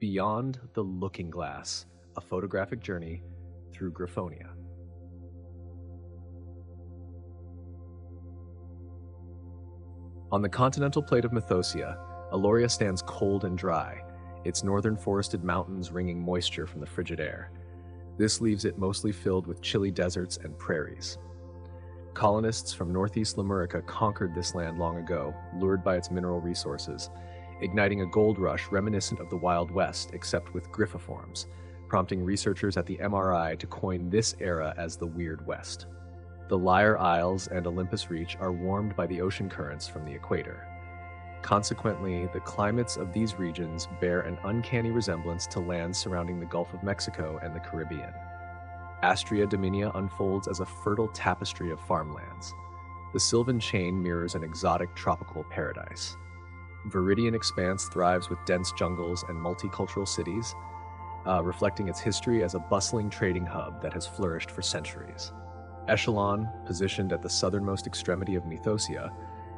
Beyond the Looking Glass, a photographic journey through Graphonia. On the continental plate of Mythosia, Aloria stands cold and dry, its northern forested mountains wringing moisture from the frigid air. This leaves it mostly filled with chilly deserts and prairies. Colonists from northeast Lemurica conquered this land long ago, lured by its mineral resources, igniting a gold rush reminiscent of the Wild West, except with griffiforms, prompting researchers at the MRI to coin this era as the Weird West. The Lyre Isles and Olympus Reach are warmed by the ocean currents from the equator. Consequently, the climates of these regions bear an uncanny resemblance to lands surrounding the Gulf of Mexico and the Caribbean. Astria Dominia unfolds as a fertile tapestry of farmlands. The Sylvan chain mirrors an exotic tropical paradise. Viridian Expanse thrives with dense jungles and multicultural cities, reflecting its history as a bustling trading hub that has flourished for centuries. Echelon, positioned at the southernmost extremity of Mythosia,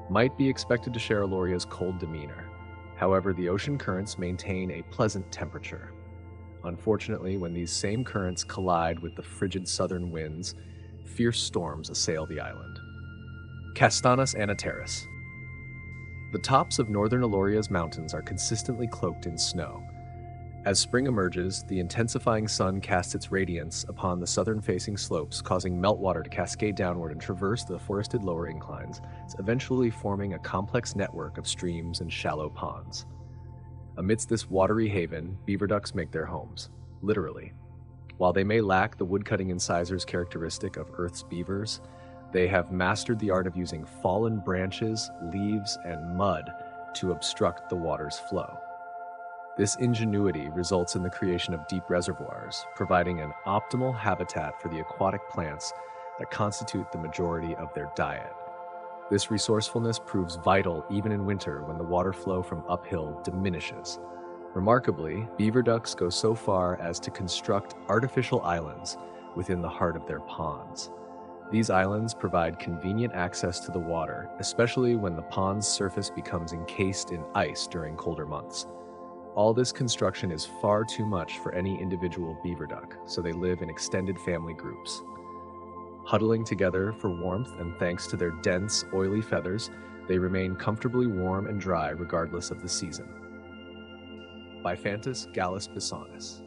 might be expected to share Aloria's cold demeanor. However, the ocean currents maintain a pleasant temperature. Unfortunately, when these same currents collide with the frigid southern winds, fierce storms assail the island. Castanus Anataris. The tops of northern Aloria's mountains are consistently cloaked in snow. As spring emerges, the intensifying sun casts its radiance upon the southern-facing slopes, causing meltwater to cascade downward and traverse the forested lower inclines, eventually forming a complex network of streams and shallow ponds. Amidst this watery haven, beaverducks make their homes, literally. While they may lack the woodcutting incisors characteristic of Earth's beavers, they have mastered the art of using fallen branches, leaves, and mud to obstruct the water's flow. This ingenuity results in the creation of deep reservoirs, providing an optimal habitat for the aquatic plants that constitute the majority of their diet. This resourcefulness proves vital even in winter when the water flow from uphill diminishes. Remarkably, beaverducks go so far as to construct artificial islands within the heart of their ponds. These islands provide convenient access to the water, especially when the pond's surface becomes encased in ice during colder months. All this construction is far too much for any individual beaverduck, so they live in extended family groups. Huddling together for warmth and thanks to their dense, oily feathers, they remain comfortably warm and dry regardless of the season. Biphantus gallus bisaunus.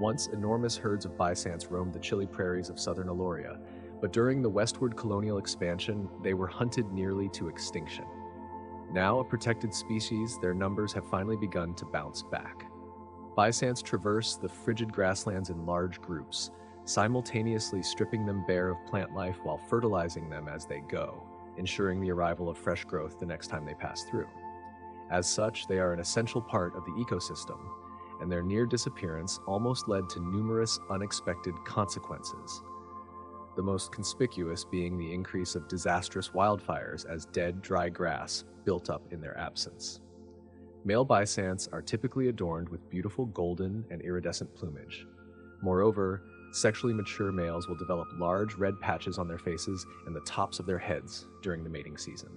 Once enormous herds of bisants roamed the chilly prairies of southern Aloria, but during the westward colonial expansion, they were hunted nearly to extinction. Now a protected species, their numbers have finally begun to bounce back. Bisants traverse the frigid grasslands in large groups, simultaneously stripping them bare of plant life while fertilizing them as they go, ensuring the arrival of fresh growth the next time they pass through. As such, they are an essential part of the ecosystem, and their near disappearance almost led to numerous unexpected consequences. The most conspicuous being the increase of disastrous wildfires as dead, dry grass built up in their absence. Male bisants are typically adorned with beautiful golden and iridescent plumage. Moreover, sexually mature males will develop large red patches on their faces and the tops of their heads during the mating season.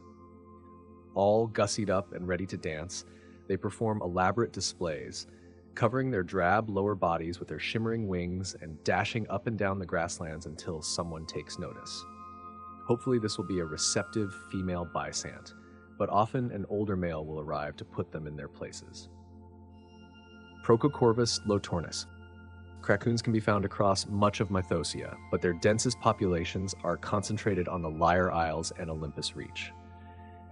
All gussied up and ready to dance, they perform elaborate displays, covering their drab lower bodies with their shimmering wings and dashing up and down the grasslands until someone takes notice. Hopefully this will be a receptive female bisant, but often an older male will arrive to put them in their places. Prococorvus lotornis. Crackoons can be found across much of Mythosia, but their densest populations are concentrated on the Lyre Isles and Olympus Reach.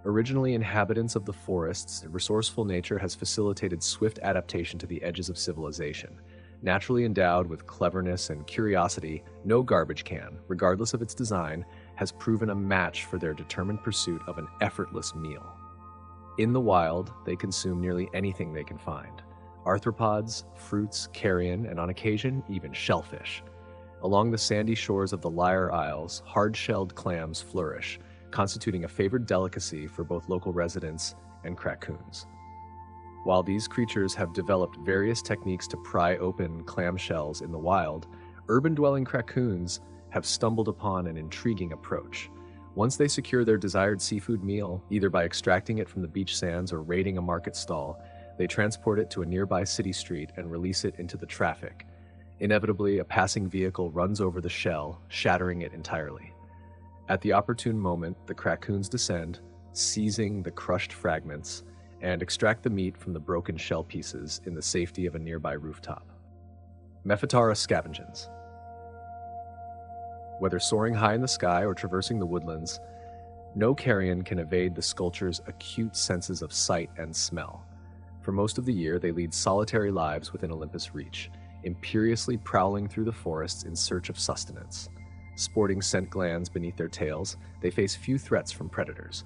Originally inhabitants of the forests, resourceful nature has facilitated swift adaptation to the edges of civilization. Naturally endowed with cleverness and curiosity, no garbage can, regardless of its design, has proven a match for their determined pursuit of an effortless meal. In the wild, they consume nearly anything they can find: arthropods, fruits, carrion, and on occasion, even shellfish. Along the sandy shores of the Lyre Isles, hard-shelled clams flourish, constituting a favored delicacy for both local residents and crackoons. While these creatures have developed various techniques to pry open clam shells in the wild, urban-dwelling crackoons have stumbled upon an intriguing approach. Once they secure their desired seafood meal, either by extracting it from the beach sands or raiding a market stall, They transport it to a nearby city street and release it into the traffic. Inevitably, a passing vehicle runs over the shell, shattering it entirely. At the opportune moment, the Crackoons descend, seizing the crushed fragments, and extract the meat from the broken shell pieces in the safety of a nearby rooftop. Mephitara scavengens. Whether soaring high in the sky or traversing the woodlands, no carrion can evade the sculpture's acute senses of sight and smell. For most of the year, they lead solitary lives within Olympus' reach, imperiously prowling through the forests in search of sustenance. Sporting scent glands beneath their tails, they face few threats from predators.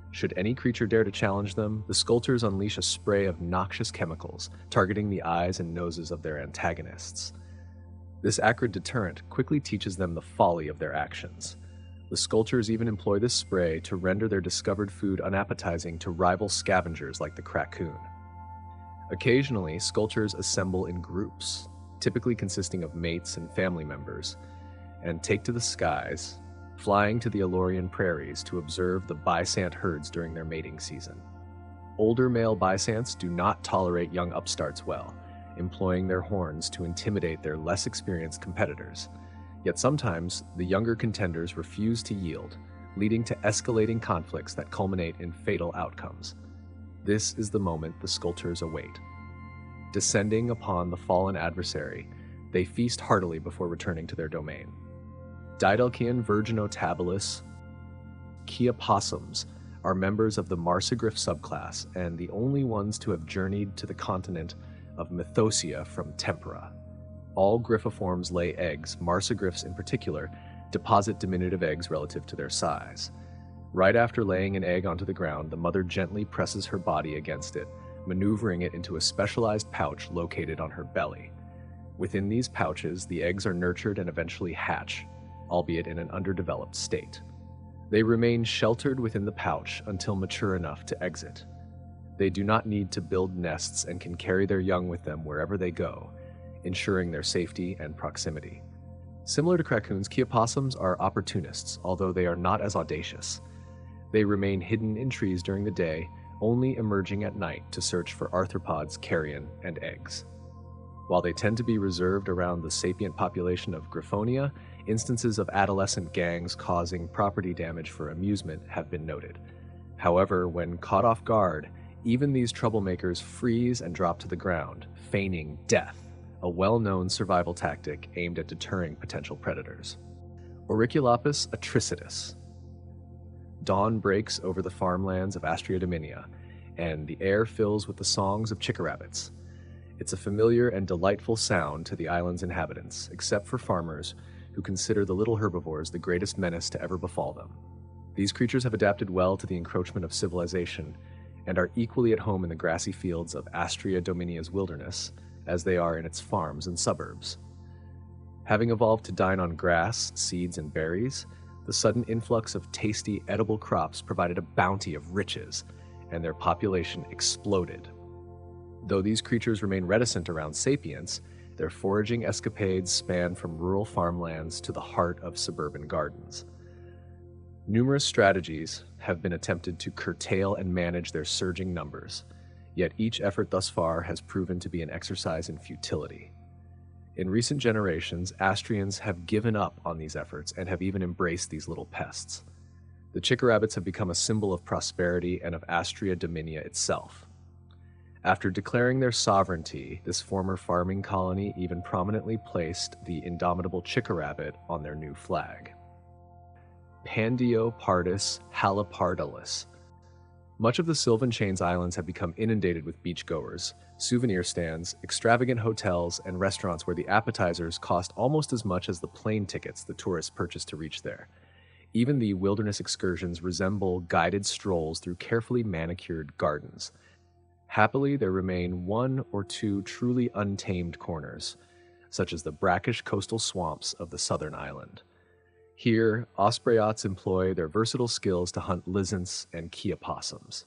Should any creature dare to challenge them, the sculptors unleash a spray of noxious chemicals, targeting the eyes and noses of their antagonists. This acrid deterrent quickly teaches them the folly of their actions. The sculptors even employ this spray to render their discovered food unappetizing to rival scavengers like the Crackoon. Occasionally, sculptors assemble in groups, typically consisting of mates and family members, and take to the skies, flying to the Ilorian prairies to observe the bysant herds during their mating season. Older male bysants do not tolerate young upstarts well, employing their horns to intimidate their less experienced competitors. Yet sometimes, the younger contenders refuse to yield, leading to escalating conflicts that culminate in fatal outcomes. This is the moment the sculptors await. Descending upon the fallen adversary, they feast heartily before returning to their domain. Didelchian virginotabilis Keapossoms are members of the Marsigriff subclass and the only ones to have journeyed to the continent of Mythosia from Tempera. All griffiforms lay eggs. Marsigriffs in particular deposit diminutive eggs relative to their size. Right after laying an egg onto the ground, the mother gently presses her body against it, maneuvering it into a specialized pouch located on her belly. Within these pouches, the eggs are nurtured and eventually hatch, albeit in an underdeveloped state. They remain sheltered within the pouch until mature enough to exit. They do not need to build nests and can carry their young with them wherever they go, ensuring their safety and proximity. Similar to Crackoons, Keapossums are opportunists, although they are not as audacious. They remain hidden in trees during the day, only emerging at night to search for arthropods, carrion, and eggs. While they tend to be reserved around the sapient population of Griffonia, instances of adolescent gangs causing property damage for amusement have been noted. However, when caught off guard, even these troublemakers freeze and drop to the ground, feigning death, a well-known survival tactic aimed at deterring potential predators. Auriculapis atricitus. Dawn breaks over the farmlands of Astria Dominia, and the air fills with the songs of chickarabbits. It's a familiar and delightful sound to the island's inhabitants, except for farmers who consider the little herbivores the greatest menace to ever befall them. These creatures have adapted well to the encroachment of civilization and are equally at home in the grassy fields of Astria Dominia's wilderness as they are in its farms and suburbs. Having evolved to dine on grass, seeds, and berries, the sudden influx of tasty, edible crops provided a bounty of riches, and their population exploded. Though these creatures remain reticent around sapients, their foraging escapades span from rural farmlands to the heart of suburban gardens. Numerous strategies have been attempted to curtail and manage their surging numbers, yet each effort thus far has proven to be an exercise in futility. In recent generations, Astrians have given up on these efforts and have even embraced these little pests. The chickarabbits have become a symbol of prosperity and of Astria Dominia itself. After declaring their sovereignty, this former farming colony even prominently placed the indomitable chickarabbit on their new flag. Pandiopardus halipardalis. Much of the Sylvan Chains Islands have become inundated with beachgoers, souvenir stands, extravagant hotels, and restaurants where the appetizers cost almost as much as the plane tickets the tourists purchase to reach there. Even the wilderness excursions resemble guided strolls through carefully manicured gardens. Happily, there remain one or two truly untamed corners, such as the brackish coastal swamps of the southern island. Here, ospreyots employ their versatile skills to hunt lizards and keapossums.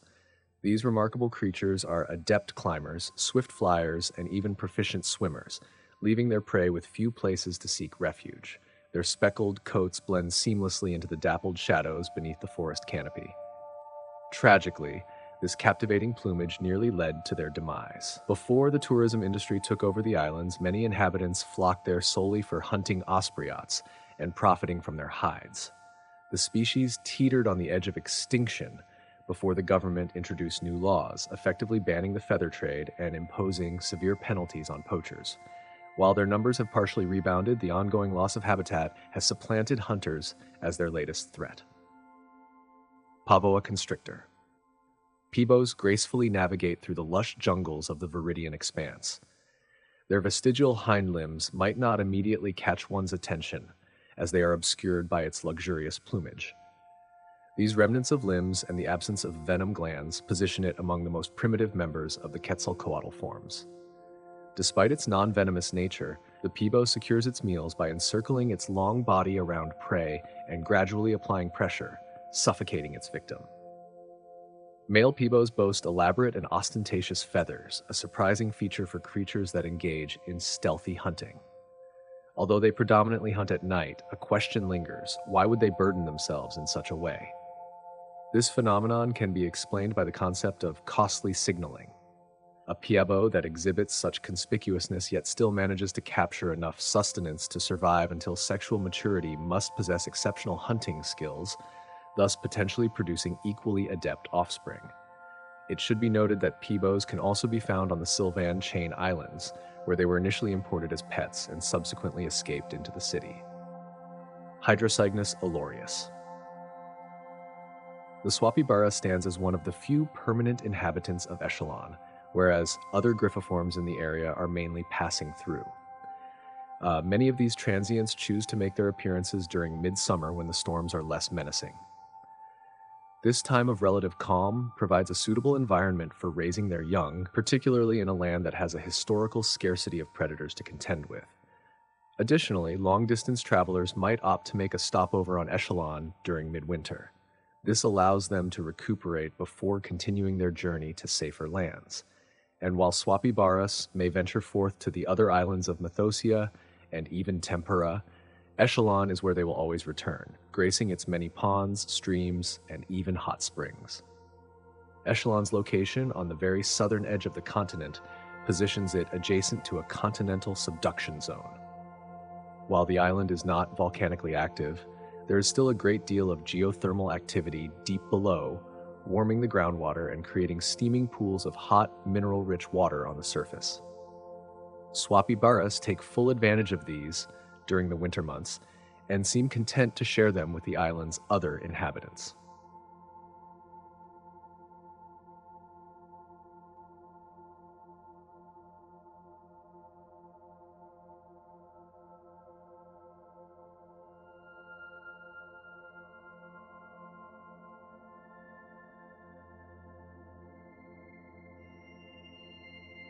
These remarkable creatures are adept climbers, swift flyers, and even proficient swimmers, leaving their prey with few places to seek refuge. Their speckled coats blend seamlessly into the dappled shadows beneath the forest canopy. Tragically, This captivating plumage nearly led to their demise. Before the tourism industry took over the islands, many inhabitants flocked there solely for hunting ospreyots and profiting from their hides. The species teetered on the edge of extinction before the government introduced new laws, effectively banning the feather trade and imposing severe penalties on poachers. While their numbers have partially rebounded, the ongoing loss of habitat has supplanted hunters as their latest threat. Pavoa constrictor. Peabos gracefully navigate through the lush jungles of the Viridian Expanse. Their vestigial hind limbs might not immediately catch one's attention, as they are obscured by its luxurious plumage. These remnants of limbs and the absence of venom glands position it among the most primitive members of the Quetzalcoatl forms. Despite its non-venomous nature, the Peabo secures its meals by encircling its long body around prey and gradually applying pressure, suffocating its victim. Male Peabos boast elaborate and ostentatious feathers, a surprising feature for creatures that engage in stealthy hunting. Although they predominantly hunt at night, a question lingers: why would they burden themselves in such a way? This phenomenon can be explained by the concept of costly signaling. A Peabo that exhibits such conspicuousness yet still manages to capture enough sustenance to survive until sexual maturity must possess exceptional hunting skills, thus potentially producing equally adept offspring. It should be noted that Peabos can also be found on the Sylvan Chain Islands, where they were initially imported as pets and subsequently escaped into the city. Hydrocygnus alorius. The Swapibara stands as one of the few permanent inhabitants of Echelon, whereas other griffiforms in the area are mainly passing through. Many of these transients choose to make their appearances during midsummer when the storms are less menacing. This time of relative calm provides a suitable environment for raising their young, particularly in a land that has a historical scarcity of predators to contend with. Additionally, long-distance travelers might opt to make a stopover on Echelon during midwinter. This allows them to recuperate before continuing their journey to safer lands. And while Swapibaras may venture forth to the other islands of Mythosia and even Tempura, Echelon is where they will always return, gracing its many ponds, streams, and even hot springs. Echelon's location on the very southern edge of the continent positions it adjacent to a continental subduction zone. While the island is not volcanically active, there is still a great deal of geothermal activity deep below, warming the groundwater and creating steaming pools of hot, mineral-rich water on the surface. Swapibaras take full advantage of these during the winter months and seem content to share them with the island's other inhabitants.